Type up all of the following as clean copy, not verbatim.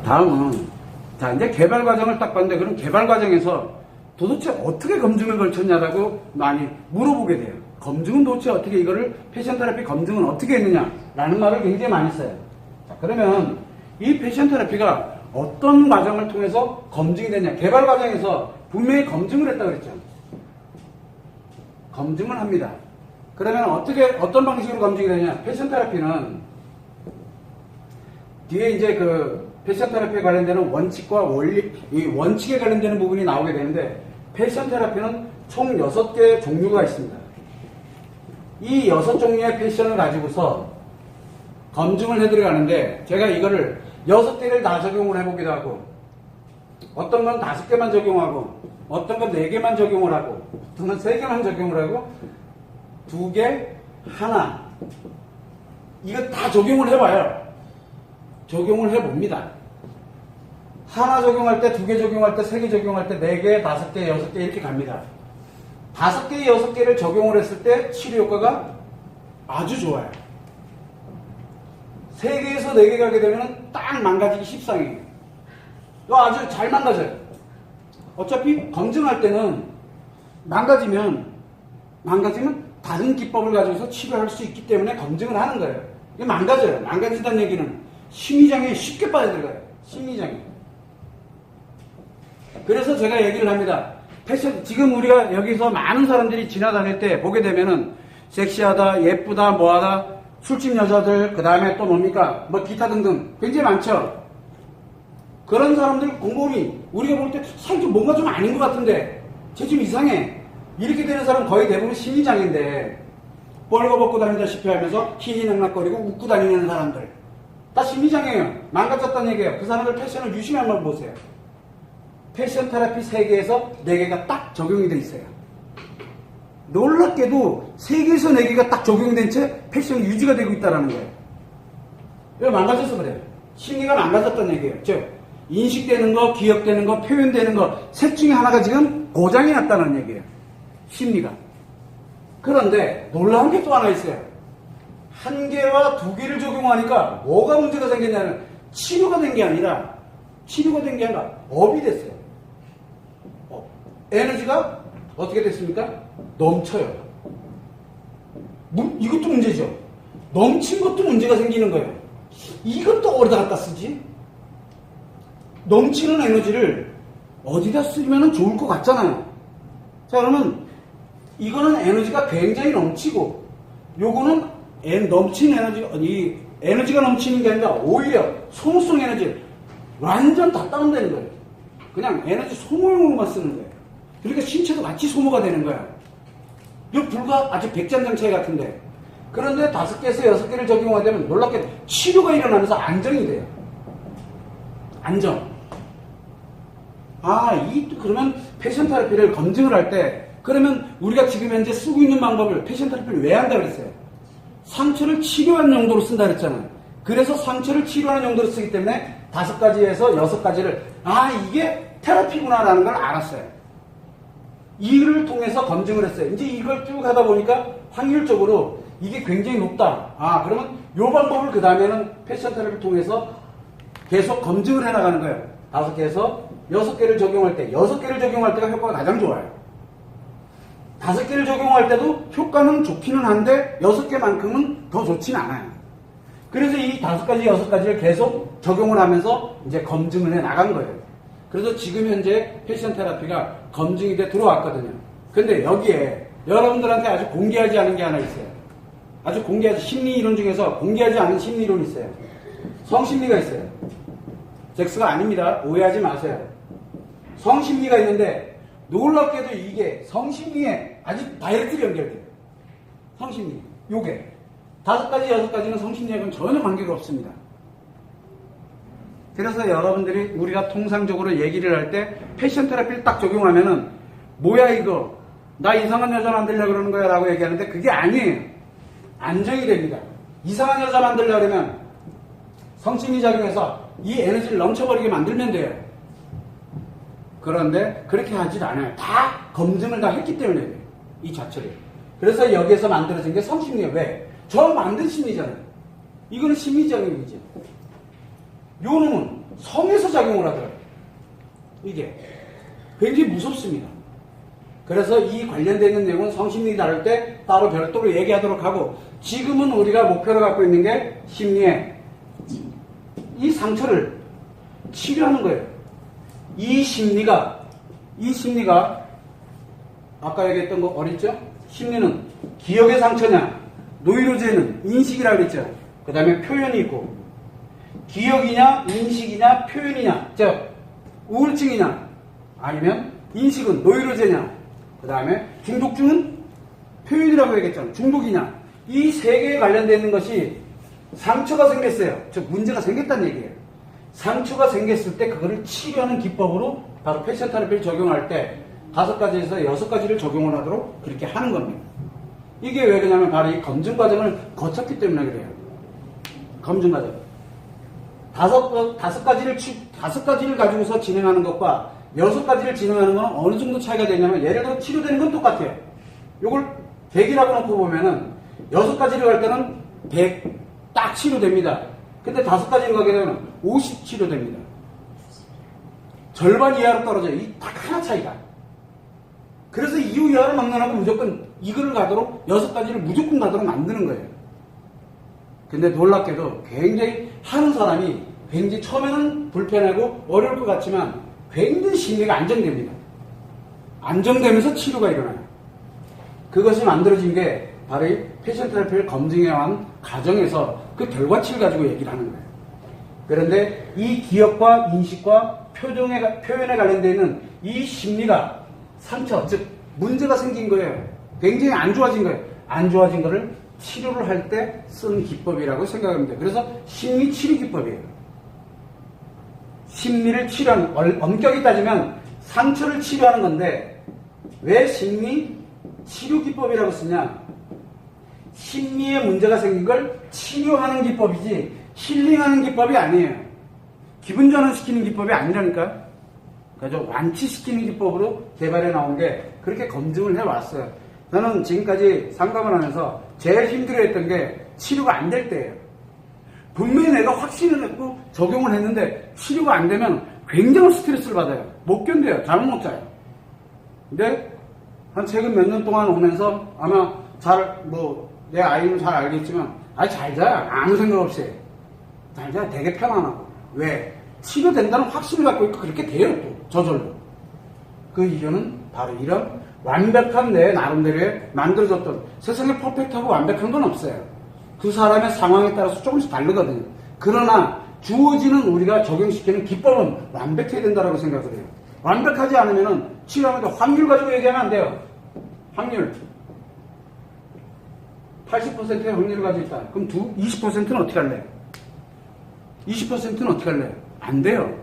다음은, 자, 이제 개발 과정을 딱 봤는데, 그럼 개발 과정에서 도대체 어떻게 검증을 걸쳤냐라고 많이 물어보게 돼요. 검증은 도대체 어떻게 이거를, 패션 테라피 검증은 어떻게 했느냐라는 말을 굉장히 많이 써요. 자, 그러면 이 패션 테라피가 어떤 과정을 통해서 검증이 되냐. 개발 과정에서 분명히 검증을 했다고 그랬죠. 검증을 합니다. 그러면 어떤 방식으로 검증이 되냐. 패션 테라피는 뒤에 이제 그 패션 테라피에 관련되는 원칙과 원리, 이 원칙에 관련되는 부분이 나오게 되는데, 패션 테라피는 총 6개의 종류가 있습니다. 이 6종류의 패션을 가지고서 검증을 해들어가는데, 제가 이거를 6개를 다 적용을 해보기도 하고, 어떤 건 5개만 적용하고, 어떤 건 4개만 적용을 하고, 어떤 건 3개만 적용을 하고, 2개, 하나, 이거 다 적용을 해봐요. 적용을 해봅니다. 하나 적용할 때, 2개 적용할 때, 3개 적용할 때, 4개, 5개, 6개 이렇게 갑니다. 5개, 6개를 적용을 했을 때 치료 효과가 아주 좋아요. 3개에서 4개 가게 되면 딱 망가지기 십상이에요. 이거 아주 잘 망가져요. 어차피 검증할 때는 망가지면 다른 기법을 가지고서 치료할 수 있기 때문에 검증을 하는 거예요. 이게 망가져요. 망가진다는 얘기는 심리장애 쉽게 빠져들어가요. 심리장애. 그래서 제가 얘기를 합니다. 패션, 지금 우리가 여기서 많은 사람들이 지나다닐 때 보게 되면은 섹시하다, 예쁘다, 뭐하다, 술집 여자들, 그 다음에 또 뭡니까? 뭐 기타 등등 굉장히 많죠? 그런 사람들 곰곰이 우리가 볼 때 사실 뭔가 좀 아닌 것 같은데 쟤 좀 이상해. 이렇게 되는 사람 거의 대부분 심리장애인데 벌거벗고 다니다시피 하면서 희희낙낙거리고 웃고 다니는 사람들 다 심리장애예요. 망가졌다는 얘기예요. 그 사람들 패션을 유심히 한번 보세요. 패션 테라피 3개에서 4개가 딱 적용이 돼 있어요. 놀랍게도 3개에서 4개가 딱 적용된 채 패션이 유지가 되고 있다는 거예요. 왜 망가져서 그래요? 심리가 망가졌다는 얘기예요. 즉 인식되는 거, 기억되는 거, 표현되는 거 셋 중에 하나가 지금 고장이 났다는 얘기예요. 심리가. 그런데 놀라운 게 또 하나 있어요. 1개와 2개를 적용하니까 뭐가 문제가 생겼냐면 치료가 된 게 아니라 업이 됐어요. 에너지가 어떻게 됐습니까? 넘쳐요. 이것도 문제죠. 넘친 것도 문제가 생기는 거예요. 이것도 어디다 갖다 쓰지? 넘치는 에너지를 어디다 쓰면 좋을 것 같잖아요. 자, 그러면 이거는 에너지가 굉장히 넘치고 요거는 넘치는 이 에너지가 넘치는 게 아니라 오히려 소모성 에너지를 완전 다 다운되는 거예요. 그냥 에너지 소모용으로만 쓰는 거예요. 그러니까 신체도 같이 소모가 되는 거야. 이거 불과 아주 백전장 차이 같은데. 그런데 5개에서 6개를 적용하게 되면 놀랍게도 치료가 일어나면서 안정이 돼요. 안정. 그러면 패션 테라피를 검증을 할 때, 그러면 우리가 지금 현재 쓰고 있는 방법을 패션 테라피를 왜 한다 그랬어요? 상처를 치료하는 용도로 쓴다 그랬잖아요. 그래서 상처를 치료하는 용도로 쓰기 때문에 5가지에서 6가지를, 이게 테라피구나라는 걸 알았어요. 이를 통해서 검증을 했어요. 이제 이걸 쭉 하다 보니까 확률적으로 이게 굉장히 높다. 그러면 이 방법을 그 다음에는 패션 테라피를 통해서 계속 검증을 해나가는 거예요. 5개에서 6개를 적용할 때, 6개를 적용할 때가 효과가 가장 좋아요. 5개를 적용할 때도 효과는 좋기는 한데 6개만큼은 더 좋지는 않아요. 그래서 이 5가지, 6가지를 계속 적용을 하면서 이제 검증을 해 나간 거예요. 그래서 지금 현재 패션 테라피가 검증이 돼 들어왔거든요. 근데 여기에 여러분들한테 아주 공개하지 않은 게 하나 있어요. 아주 공개하지, 심리 이론 중에서 공개하지 않은 심리 이론이 있어요. 성심리가 있어요. 잭스가 아닙니다. 오해하지 마세요. 성심리가 있는데 놀랍게도 이게 성심리에 아주 다이렉트로 연결돼요. 성심리. 요게 5가지, 6가지는 성심리하고는 전혀 관계가 없습니다. 그래서 여러분들이 우리가 통상적으로 얘기를 할 때 패션 테라피를 딱 적용하면은 뭐야 이거 나 이상한 여자 만들려고 그러는 거야 라고 얘기하는데 그게 아니에요. 안정이 됩니다. 이상한 여자 만들려고 그러면 성심리 작용해서 이 에너지를 넘쳐버리게 만들면 돼요. 그런데 그렇게 하질 않아요. 다 검증을 다 했기 때문에 그래요. 이 자체를. 그래서 여기에서 만들어진 게 성심리예요. 왜? 저 만든 심리잖아요. 이거는 심리작용이지. 요 놈은 성에서 작용을 하더라고요. 이게 굉장히 무섭습니다. 그래서 이 관련되어 있는 내용은 성심리 다룰 때 따로 별도로 얘기하도록 하고, 지금은 우리가 목표로 갖고 있는 게 심리에 이 상처를 치료하는 거예요. 이 심리가 아까 얘기했던 거 어딨죠? 심리는 기억의 상처냐, 노이로제는 인식이라고 그랬죠. 그 다음에 표현이 있고, 기억이냐 인식이냐 표현이냐, 즉 우울증이냐 아니면 인식은 노이로제냐, 그 다음에 중독증은 표현이라고 얘기했잖아요. 중독이냐, 이 세 개에 관련되어 있는 것이 상처가 생겼어요. 즉 문제가 생겼다는 얘기예요. 상처가 생겼을 때 그거를 치료하는 기법으로 바로 패션 테라피를 적용할 때 5가지에서 6가지를 적용을 하도록 그렇게 하는 겁니다. 이게 왜 그러냐면 바로 이 검증 과정을 거쳤기 때문에 그래요. 검증 과정. 5가지를 가지고서 진행하는 것과 6가지를 진행하는 건 어느 정도 차이가 되냐면, 예를 들어 치료되는 건 똑같아요. 요걸 100이라고 놓고 보면은 6가지를 갈 때는 100 딱 치료됩니다. 근데 5가지를 가게 되면 50 치료됩니다. 절반 이하로 떨어져요. 이 딱 하나 차이가. 그래서 이후 이하를 막론하고 무조건 이거를 가도록 6가지를 무조건 가도록 만드는 거예요. 근데 놀랍게도 굉장히 하는 사람이 굉장히 처음에는 불편하고 어려울 것 같지만 굉장히 심리가 안정됩니다. 안정되면서 치료가 일어나요. 그것이 만들어진 게 바로 이 패션 테라피를 검증해온 과정에서 그 결과치를 가지고 얘기를 하는 거예요. 그런데 이 기억과 인식과 표현에 관련되어 있는 이 심리가 상처, 즉 문제가 생긴 거예요. 굉장히 안 좋아진 거예요. 안 좋아진 거를 치료를 할 때 쓰는 기법이라고 생각합니다. 그래서 심리 치료 기법이에요. 심리를 치료하는, 엄격히 따지면 상처를 치료하는 건데 왜 심리 치료 기법이라고 쓰냐? 심리에 문제가 생긴 걸 치료하는 기법이지 힐링하는 기법이 아니에요. 기분 전환시키는 기법이 아니라니까. 그래서 완치시키는 기법으로 개발해 나온 게 그렇게 검증을 해왔어요. 저는 지금까지 상담을 하면서 제일 힘들어했던 게 치료가 안 될 때예요. 분명히 내가 확신을 했고 적용을 했는데 치료가 안 되면 굉장한 스트레스를 받아요. 못 견뎌요. 잠을 못 자요. 근데 한 최근 몇 년 동안 오면서 아마 내 아이는 잘 알겠지만 잘 자요. 아무 생각 없이 잘 자요. 되게 편안하고. 왜? 치료된다는 확신을 갖고 있고 그렇게 돼요. 또 저절로. 그 이유는 바로 이런 완벽한 내 나름대로의 만들어졌던, 세상에 퍼펙트하고 완벽한 건 없어요. 그 사람의 상황에 따라서 조금씩 다르거든요. 그러나 주어지는 우리가 적용시키는 기법은 완벽해야 된다고 생각을 해요. 완벽하지 않으면 치료하는데 확률 가지고 얘기하면 안 돼요. 확률 80%의 확률을 가지고 있다. 그럼 20%는 어떻게 할래요? 20%는 어떻게 할래요? 안 돼요.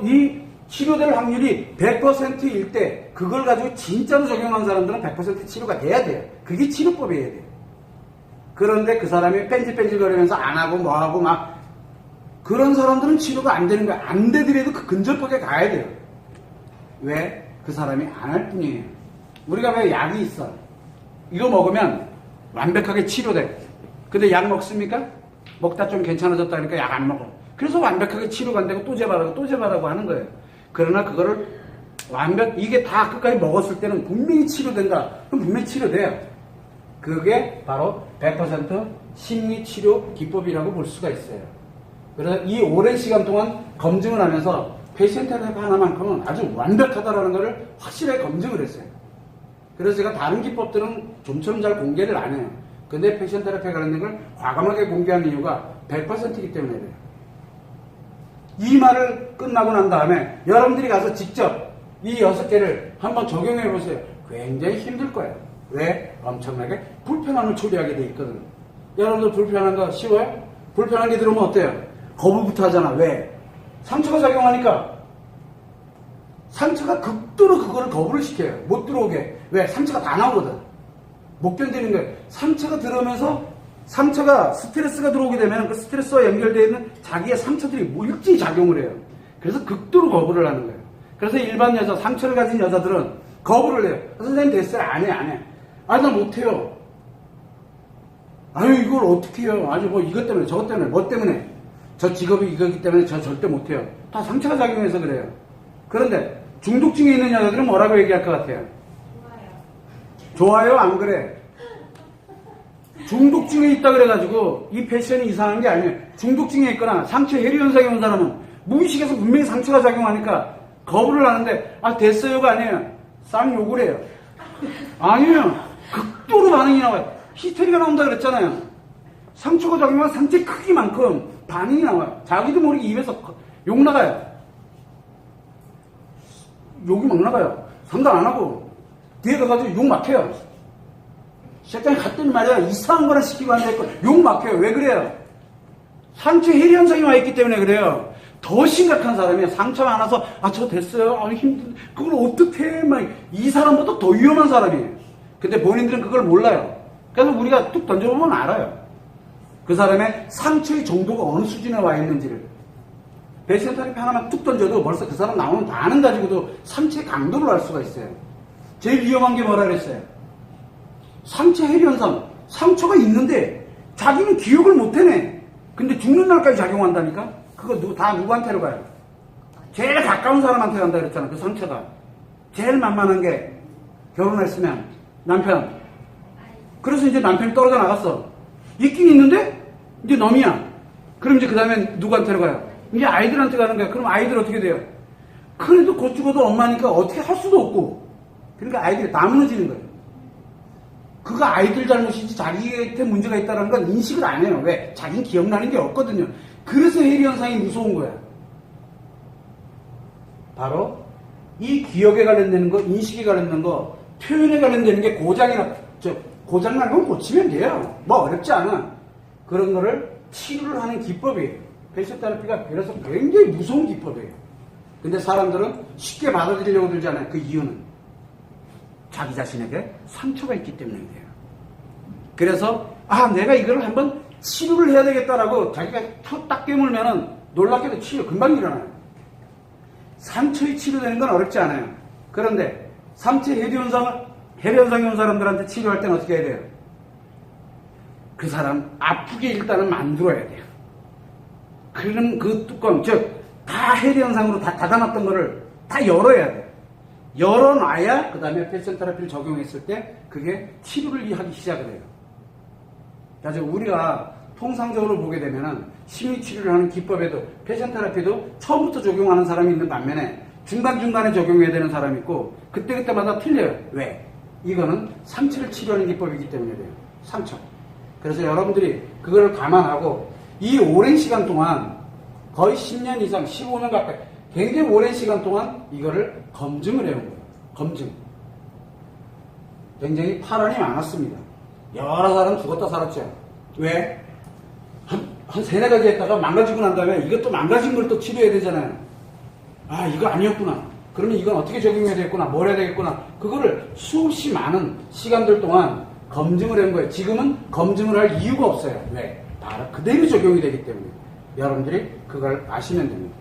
이 치료될 확률이 100%일 때 그걸 가지고 진짜로 적용한 사람들은 100% 치료가 돼야 돼요. 그게 치료법이어야 돼요. 그런데 그 사람이 뺀질뺀질거리면서 안 하고 뭐 하고 막 그런 사람들은 치료가 안 되는 거예요. 안 되더라도 그 근접하게 가야 돼요. 왜? 그 사람이 안 할 뿐이에요. 우리가 왜 약이 있어? 이거 먹으면 완벽하게 치료돼. 근데 약 먹습니까? 먹다 좀 괜찮아졌다니까 약 안 먹어. 그래서 완벽하게 치료가 안 되고 또 재발하고 하는 거예요. 그러나 그거를 이게 다 끝까지 먹었을 때는 분명히 치료된다. 그럼 분명히 치료돼요. 그게 바로 100% 심리치료 기법이라고 볼 수가 있어요. 그래서 이 오랜 시간 동안 검증을 하면서 패션 테라피 하나만큼은 아주 완벽하다라는 것을 확실하게 검증을 했어요. 그래서 제가 다른 기법들은 좀처럼 잘 공개를 안 해요. 근데 패션 테라피에 관련된 걸 과감하게 공개하는 이유가 100%이기 때문에 그래요. 이 말을 끝나고 난 다음에 여러분들이 가서 직접 이 6개를 한번 적용해 보세요. 굉장히 힘들 거예요. 왜? 엄청나게 불편함을 초래하게 돼 있거든. 여러분들 불편한 거 쉬워요? 불편한 게 들어오면 어때요? 거부부터 하잖아. 왜? 상처가 작용하니까 상처가 극도로 그거를 거부를 시켜요. 못 들어오게. 왜? 상처가 다 나오거든. 못 견디는 거예요. 상처가 들어오면서 상처가 스트레스가 들어오게 되면 그 스트레스와 연결되어 있는 자기의 상처들이 일제히 작용을 해요. 그래서 극도로 거부를 하는 거예요. 그래서 일반 여자, 상처를 가진 여자들은 거부를 해요. 선생님 됐어요. 안 해. 나 못해요. 이걸 어떻게 해요? 뭐 이것 때문에 저것 때문에 뭐 때문에. 저 직업이 이거기 때문에 저 절대 못해요. 다 상처가 작용해서 그래요. 그런데 중독증에 있는 여자들은 뭐라고 얘기할 것 같아요? 좋아요? 안 그래? 중독증에 있다 그래가지고 이 패션이 이상한 게 아니에요. 중독증에 있거나 상처 해리 현상이 온 사람은 무의식에서 분명히 상처가 작용하니까 거부를 하는데 아 됐어요가 아니에요. 쌍 욕을 해요. 아니에요. 극도로 반응이 나와요. 히스테리가 나온다 그랬잖아요. 상처가 작용한 상처의 크기만큼 반응이 나와요. 자기도 모르게 입에서 욕 나가요. 욕이 막 나가요. 상관 안 하고 뒤에 가가지고 욕 막혀요. 실장이 갔더니 말이야 이상한 거나 시키고 앉아있고 욕 막혀요. 왜 그래요? 상처 해리 현상이 와 있기 때문에 그래요. 더 심각한 사람이에요. 상처가 안 와서 아 저 됐어요. 아 힘든 그걸 어떻게 해? 막 이 사람보다 더 위험한 사람이에요. 근데 본인들은 그걸 몰라요. 그래서 우리가 뚝 던져보면 알아요. 그 사람의 상처의 정도가 어느 수준에 와 있는지를. 패션 테라피 하나만 뚝 던져도 벌써 그 사람 나오는 반응 가지고도 상처의 강도를 알 수가 있어요. 제일 위험한 게 뭐라 그랬어요? 상처 해리 현상. 상처가 있는데 자기는 기억을 못 해내. 근데 죽는 날까지 작용한다니까? 그거 다 누구한테로 가요? 제일 가까운 사람한테 간다 그랬잖아. 그 상처가. 제일 만만한 게 결혼했으면 남편. 그래서 이제 남편이 떨어져 나갔어. 있긴 있는데 이제 놈이야. 그럼 이제 그 다음에 누구한테로 가요? 이제 아이들한테 가는 거야. 그럼 아이들 어떻게 돼요? 그래도 곧 죽어도 엄마니까 어떻게 할 수도 없고. 그러니까 아이들이 다 무너지는 거예요. 그거 아이들 잘못이지 자기한테 문제가 있다는 건 인식을 안 해요. 왜? 자기는 기억나는 게 없거든요. 그래서 해리 현상이 무서운 거야. 바로 이 기억에 관련되는 거, 인식에 관련된 거, 표현에 관련되는 게 고장난 건 고치면 돼요. 뭐 어렵지 않아. 그런 거를 치료를 하는 기법이에요. 패션 테라피가 그래서 굉장히 무서운 기법이에요. 근데 사람들은 쉽게 받아들이려고 들잖아요. 그 이유는 자기 자신에게 상처가 있기 때문인데요. 그래서 내가 이걸 한번 치료를 해야 되겠다라고 자기가 딱 깨물면은 놀랍게도 치료 금방 일어나요. 상처의 치료되는 건 어렵지 않아요. 그런데 상처 해리 현상이 온 사람들한테 치료할 때는 어떻게 해야 돼요? 그 사람 아프게 일단은 만들어야 돼요. 그럼 그 뚜껑, 다 해리 현상으로 다 닫아놨던 거를 다 열어야 돼요. 열어놔야 그 다음에 패션 테라피를 적용했을 때 그게 치료를 하기 시작을 해요. 그래서 우리가 통상적으로 보게 되면은 심리치료를 하는 기법에도 패션 테라피도 처음부터 적용하는 사람이 있는 반면에 중간중간에 적용해야 되는 사람이 있고 그때그때마다 틀려요. 왜? 이거는 상처를 치료하는 기법이기 때문에 그래요. 상처. 그래서 여러분들이 그걸 감안하고 이 오랜 시간 동안 거의 10년 이상, 15년 가까이 굉장히 오랜 시간 동안 이거를 검증을 해온 거예요. 검증. 굉장히 파란이 많았습니다. 여러 사람 죽었다 살았죠. 왜? 한 세네 가지 했다가 망가지고 난 다음에 이것도 망가진 걸 또 치료해야 되잖아요. 이거 아니었구나. 그러면 이건 어떻게 적용해야 되겠구나. 뭘 해야 되겠구나. 그거를 수없이 많은 시간들 동안 검증을 한 거예요. 지금은 검증을 할 이유가 없어요. 왜? 바로 그대로 적용이 되기 때문에. 여러분들이 그걸 아시면 됩니다.